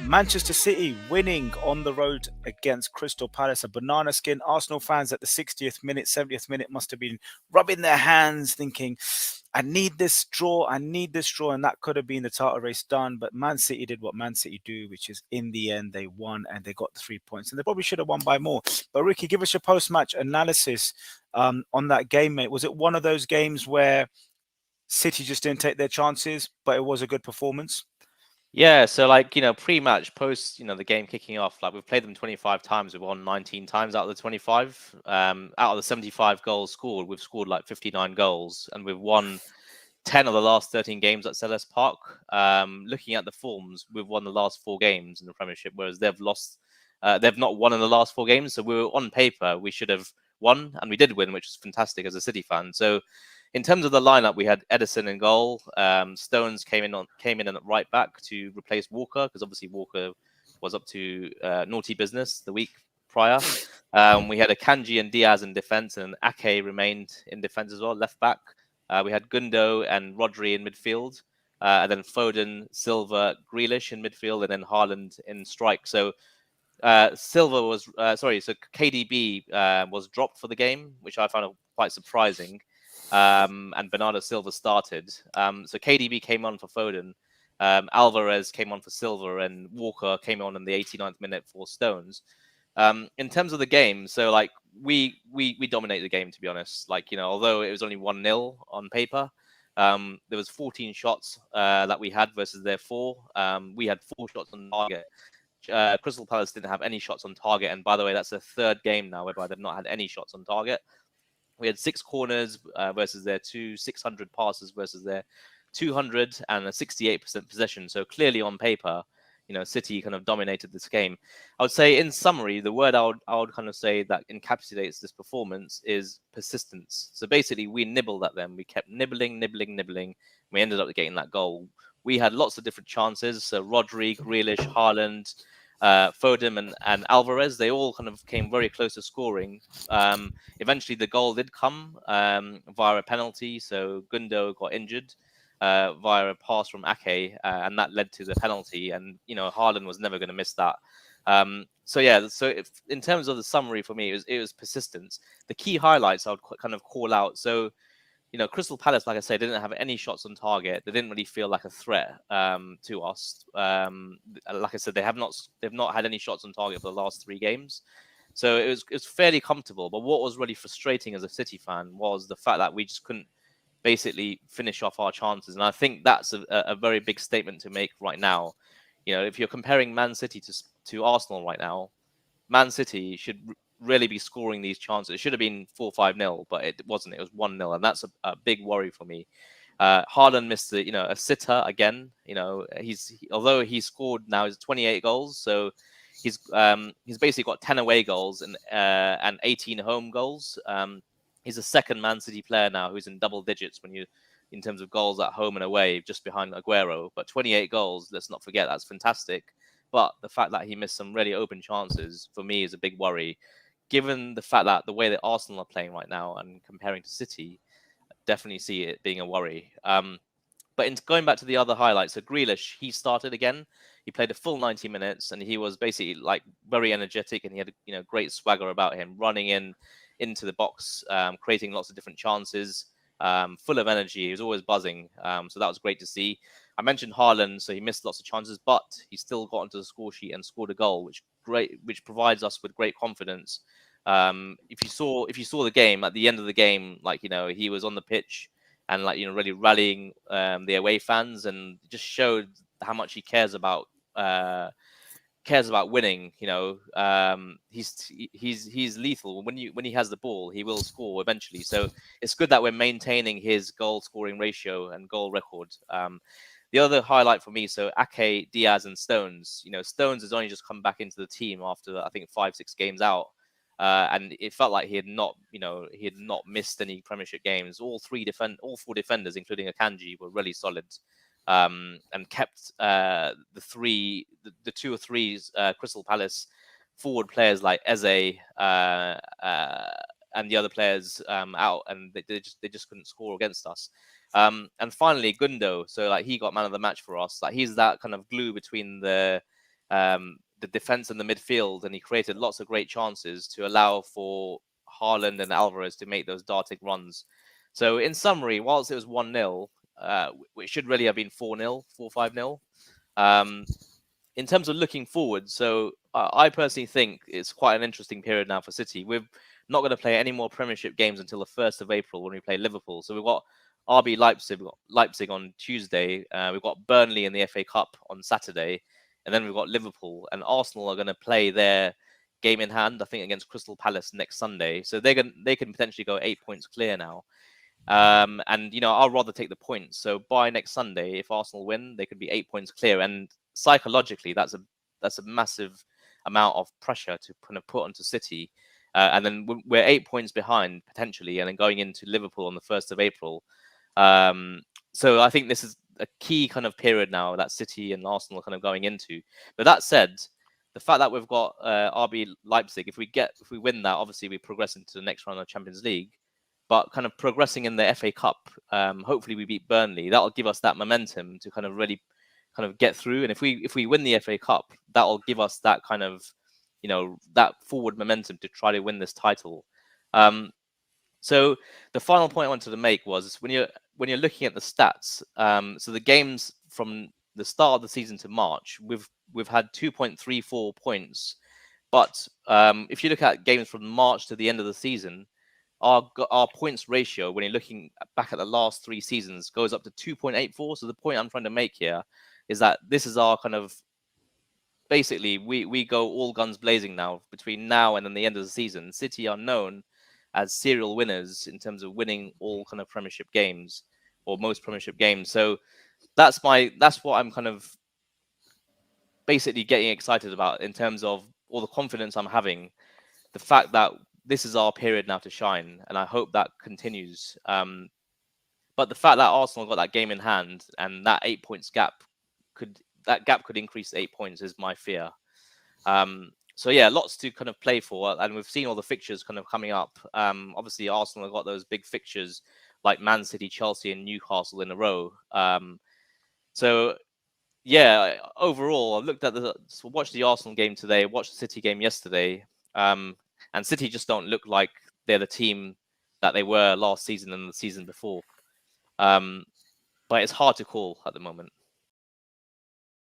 Manchester City winning on the road against Crystal Palace. A banana skin. Arsenal fans at the 60th minute, 70th minute must have been rubbing their hands, thinking, I need this draw, I need this draw. And that could have been the title race done. But Man City did what Man City do, which is in the end, they won and they got the 3 points. And they probably should have won by more. But Ricky, give us your post match analysis on that game, mate. Was it one of those games where City just didn't take their chances, but it was a good performance? Yeah, so like, pre-match, post, the game kicking off, like we've played them 25 times, we've won 19 times out of the 25. Out of the 75 goals scored, we've scored like 59 goals, and we've won 10 of the last 13 games at Selhurst Park. Looking at the forms, we've won the last 4 games in the Premiership, whereas they've lost, they've not won in the last 4 games. So we were on paper, we should have won, and we did win, which was fantastic as a City fan. So in terms of the lineup, we had Edison in goal. Stones came in at right back to replace Walker, because obviously Walker was up to naughty business the week prior. We had Akanji and Diaz in defence, and Ake remained in defence as well, left back. We had Gundo and Rodri in midfield, and then Foden, Silva, Grealish in midfield, and then Haaland in strike. So Silva was so KDB was dropped for the game, which I found quite surprising. And Bernardo Silva started. So KDB came on for Foden. Alvarez came on for Silva, and Walker came on in the 89th minute for Stones. In terms of the game, so like we dominated the game, to be honest. Like, although it was only 1-0 on paper, there was 14 shots that we had versus their 4. We had 4 shots on target. Crystal Palace didn't have any shots on target, and by the way, that's the 3rd game now whereby they've not had any shots on target. We had 6 corners versus their 600 passes versus their 200, and a 68% possession. So clearly on paper, City kind of dominated this game. I would say, in summary, the word I would kind of say that encapsulates this performance is persistence. So basically, we nibbled at them. We kept nibbling. We ended up getting that goal. We had lots of different chances. So Rodri, Grealish, Haaland, Foden, and Alvarez, they all kind of came very close to scoring. Eventually, the goal did come via a penalty. So Gundo got injured via a pass from Ake, and that led to the penalty. And Haaland was never going to miss that. So in terms of the summary for me, it was persistence. The key highlights I would kind of call out. So Crystal Palace, like I said, didn't have any shots on target. They didn't really feel like a threat to us. Like I said, they've not had any shots on target for the last 3 games. So it was fairly comfortable. But what was really frustrating as a City fan was the fact that we just couldn't basically finish off our chances. And I think that's a very big statement to make right now. If you're comparing Man City to Arsenal right now, Man City should really be scoring these chances. It should have been 4-5-0, but it wasn't. It was 1-0, and that's a big worry for me. Haaland missed a sitter again. Although he scored now his 28 goals, so he's basically got 10 away goals and 18 home goals. He's the second Man City player now who's in double digits in terms of goals at home and away, just behind Aguero. But 28 goals, let's not forget, that's fantastic. But the fact that he missed some really open chances for me is a big worry, given the fact that the way that Arsenal are playing right now and comparing to City, I definitely see it being a worry. But going back to the other highlights, so Grealish, he started again. He played a full 90 minutes, and he was basically like very energetic, and he had great swagger about him, running into the box, creating lots of different chances, full of energy. He was always buzzing, so that was great to see. I mentioned Haaland, so he missed lots of chances, but he still got onto the score sheet and scored a goal, which provides us with great confidence. If you saw the game, at the end of the game, like he was on the pitch and really rallying the away fans, and just showed how much he cares about winning. He's lethal. When he has the ball, he will score eventually. So it's good that we're maintaining his goal scoring ratio and goal record. The other highlight for me, so Ake, Diaz, and Stones. Stones has only just come back into the team after I think 5-6 games out, and it felt like he had not missed any Premiership games. All 4 defenders, including Akanji, were really solid, and kept the 2 or 3 Crystal Palace forward players like Eze and the other players out, and they just couldn't score against us. And finally, Gundo. So he got man of the match for us. He's that kind of glue between the the defense and the midfield, and he created lots of great chances to allow for Haaland and Alvarez to make those darting runs. So in summary, whilst it was 1-0, it should really have been 4-0, 4-5-0. In terms of looking forward, so I personally think it's quite an interesting period now for City. We're not going to play any more Premiership games until the 1st of April when we play Liverpool. So we've got RB Leipzig, we've got Leipzig on Tuesday, we've got Burnley in the FA Cup on Saturday, and then we've got Liverpool, and Arsenal are going to play their game in hand, I think, against Crystal Palace next Sunday. So they can potentially go 8 points clear now. And you know, I'll rather take the points. So by next Sunday, if Arsenal win, they could be 8 points clear, and psychologically, that's a massive amount of pressure to kind of put onto City. And then we're 8 points behind potentially, and then going into Liverpool on the 1st of April. So I think this is a key kind of period now that City and Arsenal are kind of going into. But that said, the fact that we've got RB Leipzig, if we win that, obviously we progress into the next round of Champions League. But kind of progressing in the FA Cup, hopefully we beat Burnley. That'll give us that momentum to kind of really kind of get through. And if we win the FA Cup, that'll give us that kind of, you know, that forward momentum to try to win this title. So the final point I wanted to make was when you're looking at the stats. So the games from the start of the season to March, we've had 2.34 points. But if you look at games from March to the end of the season, our points ratio, when you're looking back at the last 3 seasons, goes up to 2.84. So the point I'm trying to make here is that this is our kind of, basically, we go all guns blazing now between now and then the end of the season. City are known as serial winners in terms of winning all kind of Premiership games, or most Premiership games. So that's what I'm kind of basically getting excited about in terms of all the confidence I'm having. The fact that this is our period now to shine, and I hope that continues. But the fact that Arsenal got that game in hand, and that 8 points gap could increase to 8 points is my fear. So yeah, lots to kind of play for, and we've seen all the fixtures kind of coming up. Obviously, Arsenal have got those big fixtures like Man City, Chelsea, and Newcastle in a row. So yeah, overall, I watched the Arsenal game today, watched the City game yesterday. And City just don't look like they're the team that they were last season and the season before. But it's hard to call at the moment.